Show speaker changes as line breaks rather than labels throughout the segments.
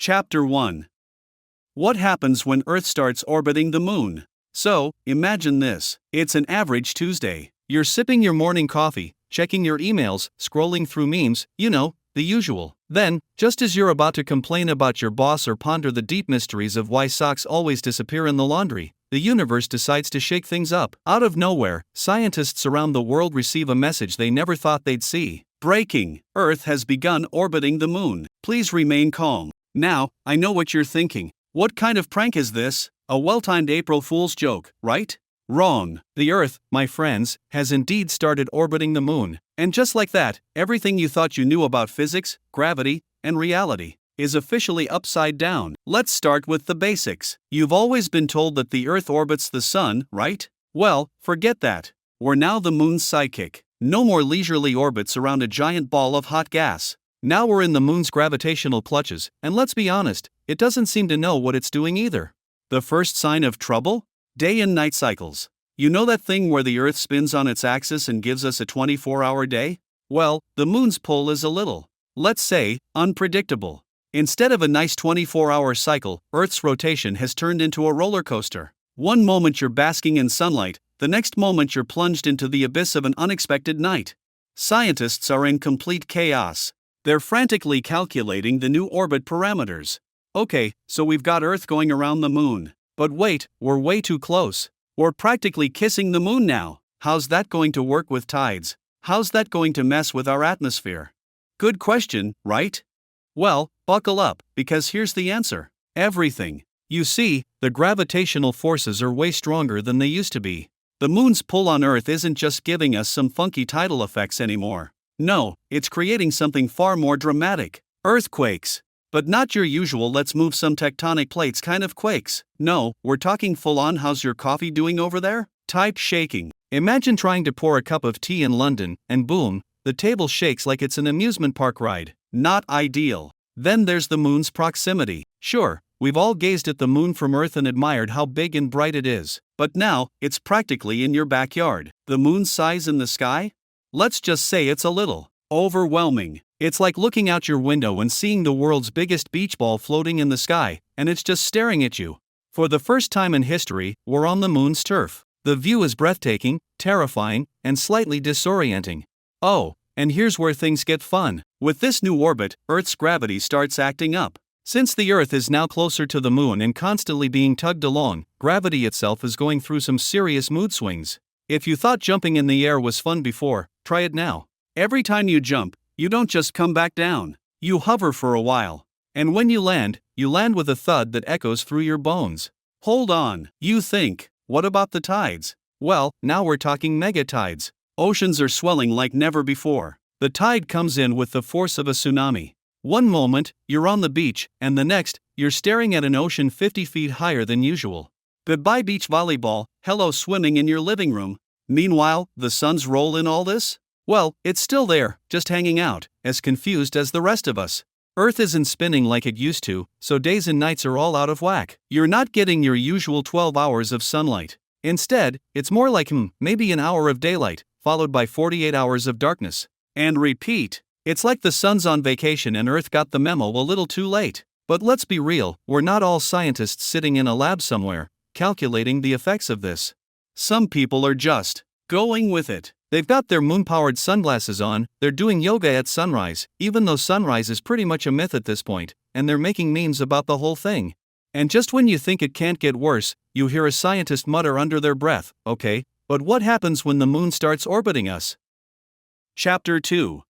Chapter 1. What happens when Earth starts orbiting the Moon? So, imagine this. It's an average Tuesday. You're sipping your morning coffee, checking your emails, scrolling through memes, the usual. Then, just as you're about to complain about your boss or ponder the deep mysteries of why socks always disappear in the laundry, the universe decides to shake things up. Out of nowhere, scientists around the world receive a message they never thought they'd see. Breaking! Earth has begun orbiting the Moon. Please remain calm. Now, I know what you're thinking. What kind of prank is this? A well-timed April Fool's joke, right? Wrong. The Earth, my friends, has indeed started orbiting the Moon. And just like that, everything you thought you knew about physics, gravity, and reality is officially upside down. Let's start with the basics. You've always been told that the Earth orbits the Sun, right? Well, forget that. We're now the Moon's sidekick. No more leisurely orbits around a giant ball of hot gas. Now we're in the Moon's gravitational clutches, and let's be honest, it doesn't seem to know what it's doing either. The first sign of trouble? Day and night cycles. You know that thing where the Earth spins on its axis and gives us a 24-hour day? Well, the Moon's pull is a little, let's say, unpredictable. Instead of a nice 24-hour cycle, Earth's rotation has turned into a roller coaster. One moment you're basking in sunlight, the next moment you're plunged into the abyss of an unexpected night. Scientists are in complete chaos. They're frantically calculating the new orbit parameters. Okay, so we've got Earth going around the Moon. But wait, we're way too close. We're practically kissing the Moon now. How's that going to work with tides? How's that going to mess with our atmosphere? Good question, right? Well, buckle up, because here's the answer. Everything. You see, the gravitational forces are way stronger than they used to be. The Moon's pull on Earth isn't just giving us some funky tidal effects anymore. No, it's creating something far more dramatic. Earthquakes. But not your usual let's move some tectonic plates kind of quakes. No, we're talking full-on how's your coffee doing over there? Type shaking. Imagine trying to pour a cup of tea in London, and boom, the table shakes like it's an amusement park ride. Not ideal. Then there's the Moon's proximity. Sure, we've all gazed at the Moon from Earth and admired how big and bright it is. But now, it's practically in your backyard. The Moon's size in the sky? Let's just say it's a little overwhelming. It's like looking out your window and seeing the world's biggest beach ball floating in the sky, and it's just staring at you. For the first time in history, we're on the Moon's turf. The view is breathtaking, terrifying, and slightly disorienting. Oh, and here's where things get fun. With this new orbit, Earth's gravity starts acting up. Since the Earth is now closer to the Moon and constantly being tugged along, gravity itself is going through some serious mood swings. If you thought jumping in the air was fun before, try it now. Every time you jump, you don't just come back down. You hover for a while. And when you land with a thud that echoes through your bones. Hold on, you think, what about the tides? Well, now we're talking megatides. Oceans are swelling like never before. The tide comes in with the force of a tsunami. One moment, you're on the beach, and the next, you're staring at an ocean 50 feet higher than usual. Goodbye beach volleyball, hello swimming in your living room. Meanwhile, the sun's role in all this? Well, it's still there, just hanging out, as confused as the rest of us. Earth isn't spinning like it used to, so days and nights are all out of whack. You're not getting your usual 12 hours of sunlight. Instead, it's more like maybe an hour of daylight, followed by 48 hours of darkness. And repeat. It's like the sun's on vacation and Earth got the memo a little too late. But let's be real, we're not all scientists sitting in a lab somewhere, calculating the effects of this. Some people are just going with it. They've got their moon-powered sunglasses on, they're doing yoga at sunrise, even though sunrise is pretty much a myth at this point, and they're making memes about the whole thing. And just when you think it can't get worse, you hear a scientist mutter under their breath, okay, but what happens when the Moon starts orbiting us? Chapter 2.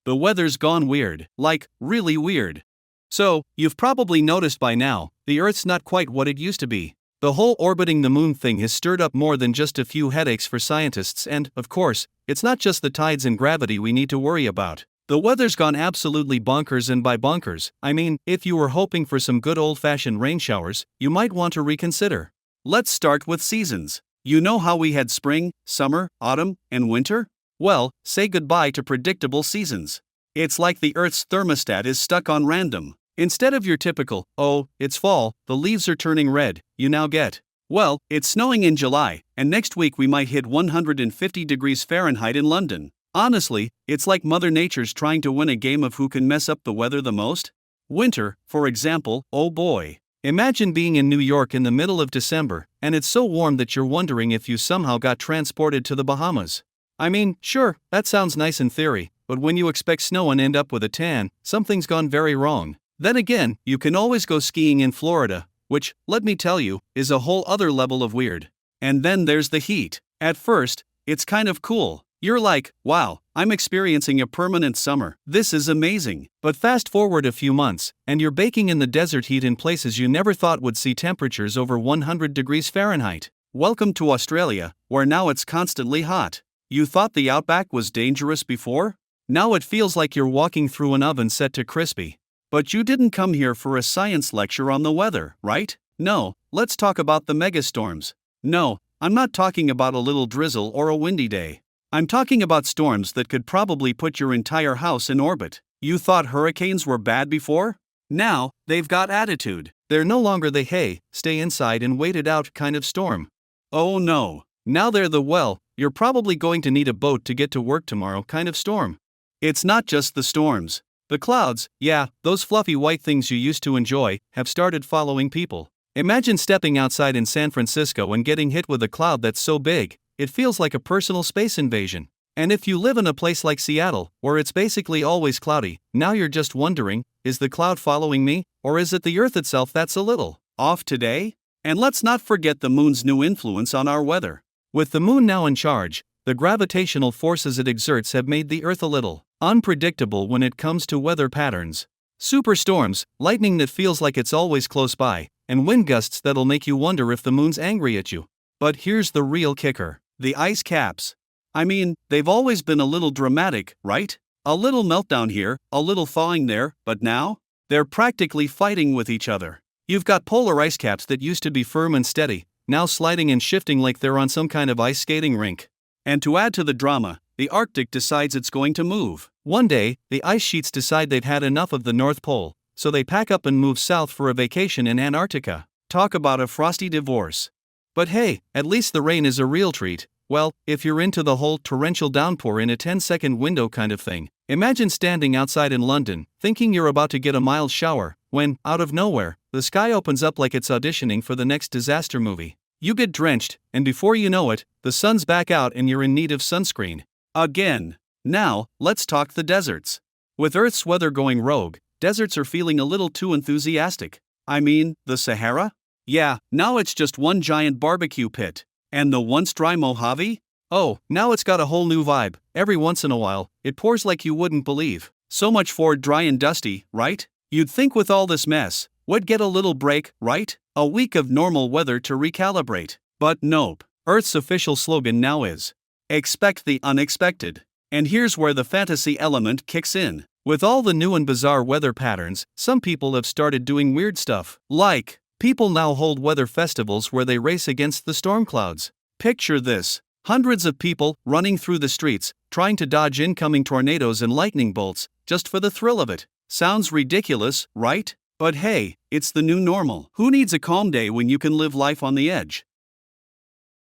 The weather's gone weird, like, really weird. So, you've probably noticed by now, the Earth's not quite what it used to be. The whole orbiting the Moon thing has stirred up more than just a few headaches for scientists and, of course, it's not just the tides and gravity we need to worry about. The weather's gone absolutely bonkers, and by bonkers, I mean, if you were hoping for some good old-fashioned rain showers, you might want to reconsider. Let's start with seasons. You know how we had spring, summer, autumn, and winter? Well, say goodbye to predictable seasons. It's like the Earth's thermostat is stuck on random. Instead of your typical, oh, it's fall, the leaves are turning red, you now get, well, it's snowing in July, and next week we might hit 150 degrees Fahrenheit in London. Honestly, it's like Mother Nature's trying to win a game of who can mess up the weather the most. Winter, for example, oh boy. Imagine being in New York in the middle of December, and it's so warm that you're wondering if you somehow got transported to the Bahamas. I mean, sure, that sounds nice in theory, but when you expect snow and end up with a tan, something's gone very wrong. Then again, you can always go skiing in Florida, which, let me tell you, is a whole other level of weird. And then there's the heat. At first, it's kind of cool. You're like, wow, I'm experiencing a permanent summer. This is amazing. But fast forward a few months, and you're baking in the desert heat in places you never thought would see temperatures over 100 degrees Fahrenheit. Welcome to Australia, where now it's constantly hot. You thought the outback was dangerous before? Now it feels like you're walking through an oven set to crispy. But you didn't come here for a science lecture on the weather, right? No, let's talk about the megastorms. No, I'm not talking about a little drizzle or a windy day. I'm talking about storms that could probably put your entire house in orbit. You thought hurricanes were bad before? Now, they've got attitude. They're no longer the hey, stay inside and wait it out kind of storm. Oh no. Now they're the well, you're probably going to need a boat to get to work tomorrow kind of storm. It's not just the storms. The clouds, yeah, those fluffy white things you used to enjoy, have started following people. Imagine stepping outside in San Francisco and getting hit with a cloud that's so big, it feels like a personal space invasion. And if you live in a place like Seattle, where it's basically always cloudy, now you're just wondering, is the cloud following me, or is it the Earth itself that's a little off today? And let's not forget the moon's new influence on our weather. With the moon now in charge, the gravitational forces it exerts have made the Earth a little unpredictable when it comes to weather patterns. Superstorms, lightning that feels like it's always close by, and wind gusts that'll make you wonder if the moon's angry at you. But here's the real kicker. The ice caps. I mean, they've always been a little dramatic, right? A little meltdown here, a little thawing there, but now? They're practically fighting with each other. You've got polar ice caps that used to be firm and steady, now sliding and shifting like they're on some kind of ice skating rink. And to add to the drama, the Arctic decides it's going to move. One day, the ice sheets decide they've had enough of the North Pole, so they pack up and move south for a vacation in Antarctica. Talk about a frosty divorce. But hey, at least the rain is a real treat. Well, if you're into the whole torrential downpour in a 10-second window kind of thing, imagine standing outside in London, thinking you're about to get a mild shower, when, out of nowhere, the sky opens up like it's auditioning for the next disaster movie. You get drenched, and before you know it, the sun's back out and you're in need of sunscreen. Again. Now, let's talk the deserts. With Earth's weather going rogue, deserts are feeling a little too enthusiastic. I mean, the Sahara? Yeah, now it's just one giant barbecue pit. And the once dry Mojave? Oh, now it's got a whole new vibe. Every once in a while, it pours like you wouldn't believe. So much for dry and dusty, right? You'd think with all this mess, we'd get a little break, right? A week of normal weather to recalibrate. But nope. Earth's official slogan now is, expect the unexpected. And here's where the fantasy element kicks in. With all the new and bizarre weather patterns, some people have started doing weird stuff. Like, people now hold weather festivals where they race against the storm clouds. Picture this. Hundreds of people running through the streets, trying to dodge incoming tornadoes and lightning bolts, just for the thrill of it. Sounds ridiculous, right? But hey, it's the new normal. Who needs a calm day when you can live life on the edge?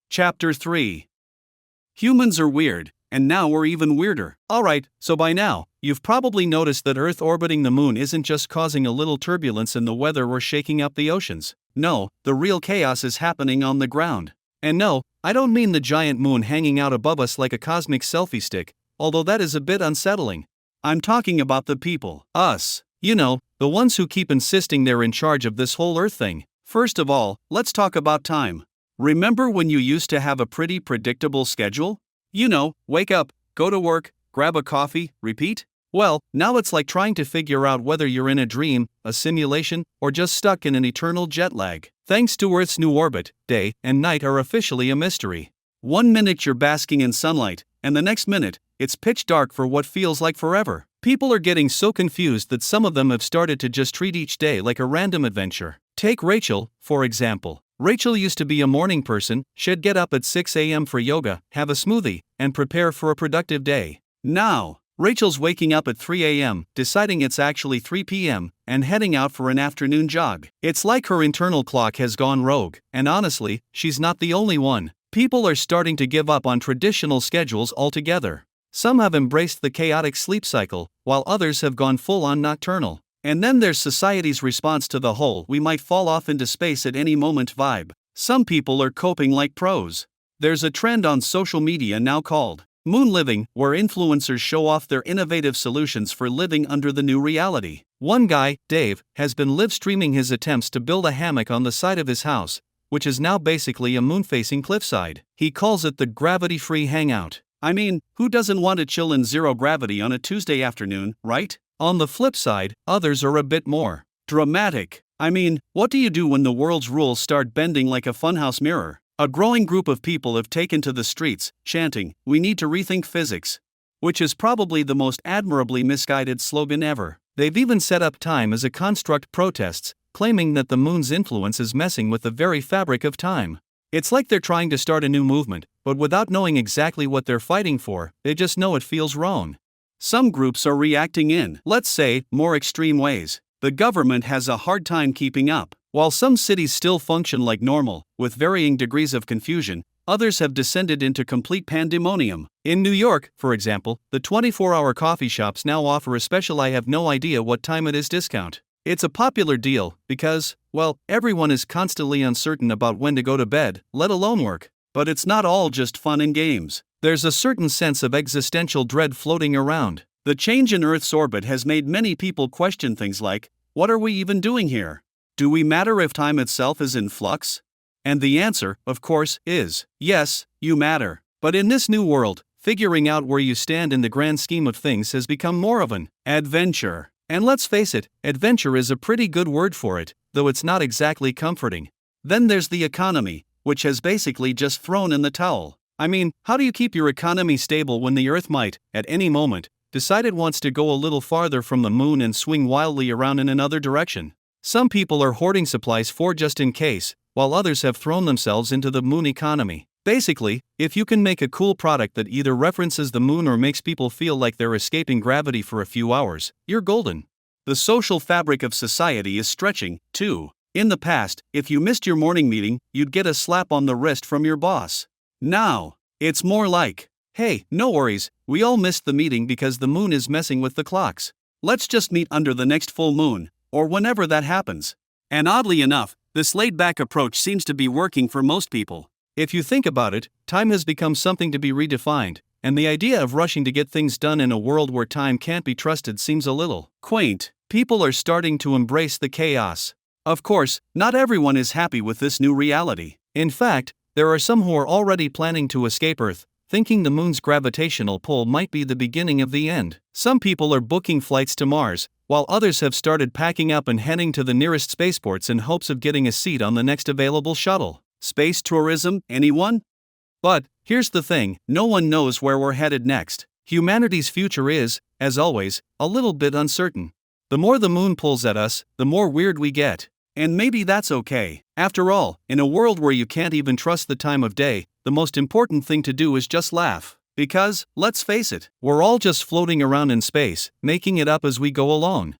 Chapter 3. Humans are weird, and now we're even weirder. Alright, so by now, you've probably noticed that Earth orbiting the moon isn't just causing a little turbulence in the weather or shaking up the oceans. No, the real chaos is happening on the ground. And no, I don't mean the giant moon hanging out above us like a cosmic selfie stick, although that is a bit unsettling. I'm talking about the people. Us. You know, the ones who keep insisting they're in charge of this whole Earth thing. First of all, let's talk about time. Remember when you used to have a pretty predictable schedule? You know, wake up, go to work, grab a coffee, repeat? Well, now it's like trying to figure out whether you're in a dream, a simulation, or just stuck in an eternal jet lag. Thanks to Earth's new orbit, day and night are officially a mystery. 1 minute you're basking in sunlight, and the next minute, it's pitch dark for what feels like forever. People are getting so confused that some of them have started to just treat each day like a random adventure. Take Rachel, for example. Rachel used to be a morning person. She'd get up at 6 a.m. for yoga, have a smoothie, and prepare for a productive day. Now, Rachel's waking up at 3 a.m., deciding it's actually 3 p.m., and heading out for an afternoon jog. It's like her internal clock has gone rogue, and honestly, she's not the only one. People are starting to give up on traditional schedules altogether. Some have embraced the chaotic sleep cycle, while others have gone full-on nocturnal. And then there's society's response to the whole "we might fall off into space at any moment" vibe. Some people are coping like pros. There's a trend on social media now called moon living, where influencers show off their innovative solutions for living under the new reality. One guy, Dave, has been live streaming his attempts to build a hammock on the side of his house, which is now basically a moon-facing cliffside. He calls it the gravity-free hangout. I mean, who doesn't want to chill in zero gravity on a Tuesday afternoon, right? On the flip side, others are a bit more dramatic. I mean, what do you do when the world's rules start bending like a funhouse mirror? A growing group of people have taken to the streets, chanting, "We need to rethink physics," which is probably the most admirably misguided slogan ever. They've even set up time as a construct protests, claiming that the moon's influence is messing with the very fabric of time. It's like they're trying to start a new movement, but without knowing exactly what they're fighting for, they just know it feels wrong. Some groups are reacting in, let's say, more extreme ways. The government has a hard time keeping up. While some cities still function like normal, with varying degrees of confusion, others have descended into complete pandemonium. In New York, for example, the 24-hour coffee shops now offer a special "I have no idea what time it is" discount. It's a popular deal because, well, everyone is constantly uncertain about when to go to bed, let alone work. But it's not all just fun and games. There's a certain sense of existential dread floating around. The change in Earth's orbit has made many people question things like, what are we even doing here? Do we matter if time itself is in flux? And the answer, of course, is yes, you matter. But in this new world, figuring out where you stand in the grand scheme of things has become more of an adventure. And let's face it, adventure is a pretty good word for it, though it's not exactly comforting. Then there's the economy, which has basically just thrown in the towel. I mean, how do you keep your economy stable when the Earth might, at any moment, decide it wants to go a little farther from the moon and swing wildly around in another direction? Some people are hoarding supplies for just in case, while others have thrown themselves into the moon economy. Basically, if you can make a cool product that either references the moon or makes people feel like they're escaping gravity for a few hours, you're golden. The social fabric of society is stretching, too. In the past, if you missed your morning meeting, you'd get a slap on the wrist from your boss. Now, it's more like, "Hey, no worries, we all missed the meeting because the moon is messing with the clocks. Let's just meet under the next full moon, or whenever that happens." And oddly enough, this laid-back approach seems to be working for most people. If you think about it, time has become something to be redefined, and the idea of rushing to get things done in a world where time can't be trusted seems a little quaint. People are starting to embrace the chaos. Of course, not everyone is happy with this new reality. In fact, there are some who are already planning to escape Earth, thinking the moon's gravitational pull might be the beginning of the end. Some people are booking flights to Mars, while others have started packing up and heading to the nearest spaceports in hopes of getting a seat on the next available shuttle. Space tourism, anyone? But, here's the thing, no one knows where we're headed next. Humanity's future is, as always, a little bit uncertain. The more the moon pulls at us, the more weird we get. And maybe that's okay. After all, in a world where you can't even trust the time of day, the most important thing to do is just laugh. Because, let's face it, we're all just floating around in space, making it up as we go along.